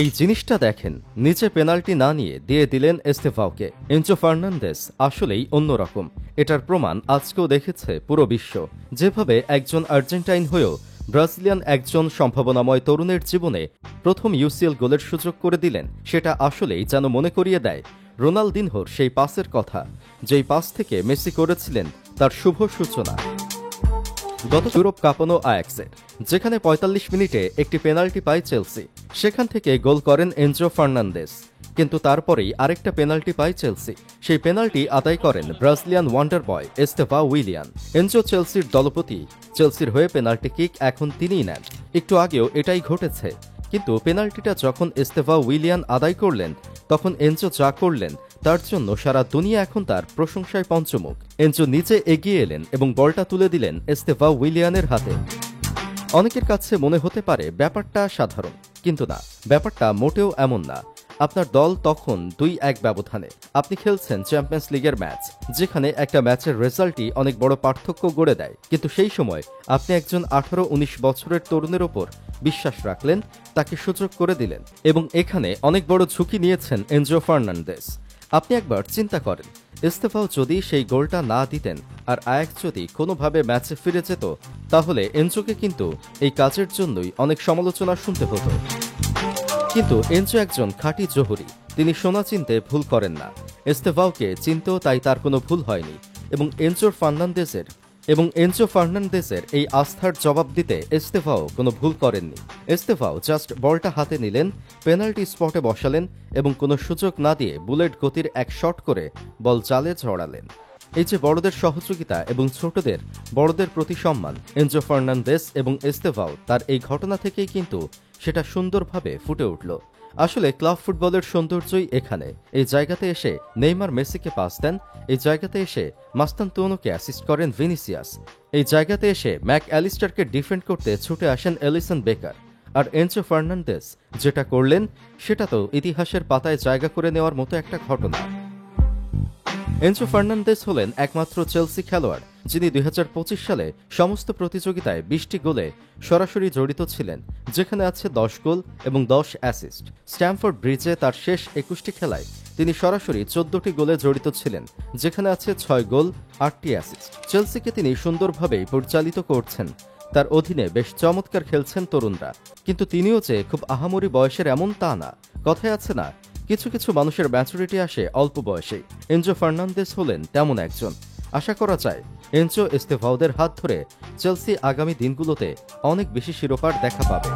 এই জিনিসটা দেখেন, নিচে পেনাল্টি না নিয়ে দিয়ে দিলেন এস্তেভাওকে। এনজো ফার্নান্দেস আসলেই অন্যরকম। এটার প্রমাণ আজকেও দেখেছে পুরো বিশ্ব। যেভাবে একজন আর্জেন্টাইন হয়েও ব্রাজিলিয়ান একজন সম্ভাবনাময় তরুণের জীবনে প্রথম ইউসিএল গোলের সুযোগ করে দিলেন, সেটা আসলেই যেন মনে করিয়ে দেয় রোনালদিনহোর সেই পাসের কথা, যেই পাস থেকে মেসি করেছিলেন তার শুভ সূচনা গত ইউরোপ কাঁপানো আয়াক্সের, যেখানে ৪৫ মিনিটে একটি পেনাল্টি পায় চেলসি। সেখান থেকে গোল করেন এনজো ফার্নান্দেস, কিন্তু তারপরেই আরেকটা পেনাল্টি পায় চেলসি। সেই পেনাল্টি আদায় করেন ব্রাজিলিয়ান ওয়ান্ডার বয় এস্তেভাও উইলিয়ান। এনজো চেলসির দলপতি, চেলসির হয়ে পেনাল্টি কিক এখন তিনিই নেন। একটু আগেও এটাই ঘটেছে, কিন্তু পেনাল্টিটা যখন এস্তেভাও উইলিয়ান আদায় করলেন, তখন এনজো যা করলেন তার জন্য সারা দুনিয়া এখন তার প্রশংসায় পঞ্চমুখ। এনজো নিচে এগিয়ে এলেন এবং বলটা তুলে দিলেন এস্তেভাও উইলিয়ানের হাতে। অনেকের কাছে মনে হতে পারে ব্যাপারটা সাধারণ, কিন্তু না, ব্যাপারটা মোটেও এমন না। আপনার দল তখন ২-১ ব্যবধানে, আপনি খেলছেন চ্যাম্পিয়ন্স লিগের ম্যাচ, যেখানে একটা ম্যাচের রেজাল্টই অনেক বড় পার্থক্য গড়ে দেয়। কিন্তু সেই সময় আপনি একজন ১৮-১৯ বছরের তরুণের ওপর বিশ্বাস রাখলেন, তাকে সুযোগ করে দিলেন, এবং এখানে অনেক বড় ঝুঁকি নিয়েছেন এনজো ফার্নান্দেস। আপনি একবার চিন্তা করেন, এস্তেভাও যদি সেই গোলটা না দিতেন আর আয়াক্স যদি কোনোভাবে ম্যাচে ফিরে যেত, তাহলে এনজোকে কিন্তু এই কাজের জন্যই অনেক সমালোচনা শুনতে হতো। কিন্তু এনজো একজন খাঁটি জহুরি, তিনি সোনা চিনতে ভুল করেন না। এস্তেভাওকে চিনতেও তাই তার কোনো ভুল হয়নি, এবং এনজো ফার্নান্দেসের এই আস্থার জবাব দিতে এস্তেভাও কোনো ভুল করেননি। এস্তেভাও জাস্ট বলটা হাতে নিলেন, পেনাল্টি স্পটে বসালেন এবং কোনো সুযোগ না দিয়ে বুলেট গতির এক শট করে বল জালে জড়ালেন। এই যে বড়দের সহযোগিতা এবং ছোটদের বড়দের প্রতি সম্মান, এনজো ফার্নান্দেস এবং এস্তেভাও তার এই ঘটনা থেকেই কিন্তু সেটা সুন্দরভাবে ফুটে উঠল। আসলে ক্লাব ফুটবলের সৌন্দর্যই এখানে। এই জায়গাতে এসে নেইমার মেসিকে পাস দেন, এই জায়গাতে এসে মাস্তানতুনোকে অ্যাসিস্ট করেন ভিনিসিয়াস, এই জায়গাতে এসে ম্যাক অ্যালিস্টারকে ডিফেন্ড করতে ছুটে আসেন এলিসন বেকার। আর এনজো ফার্নান্দেস যেটা করলেন, সেটা তো ইতিহাসের পাতায় জায়গা করে নেওয়ার মতো একটা ঘটনা। এনজো ফার্নান্দেস হলেন একমাত্র চেলসি খেলোয়াড় যিনি ২০২৫ সালে সমস্ত প্রতিযোগিতায় ২০টি গোলে সরাসরি জড়িত ছিলেন, যেখানে আছে ১০ গোল এবং ১০ অ্যাসিস্ট। স্ট্যামফোর্ড ব্রিজে তার শেষ ২১টি খেলায় তিনি সরাসরি ১৪টি গোলে জড়িত ছিলেন, যেখানে আছে ৬ গোল ৮টি অ্যাসিস্ট। চেলসিকে তিনি সুন্দরভাবেই পরিচালিত করছেন, তার অধীনে বেশ চমৎকার খেলছেন তরুণরা। কিন্তু তিনিও যে খুব আহামরি বয়সের এমন তা না। কথায় আছে না, কিছু কিছু মানুষের ম্যাচুরিটি আসে অল্প বয়সেই। এনজো ফার্নান্দেস হলেন তেমন একজন। আশা করা যায় এনজো এস্তেভাওদের হাত ধরে চেলসি আগামী দিনগুলোতে অনেক বেশি শিরোপার দেখা পাবে।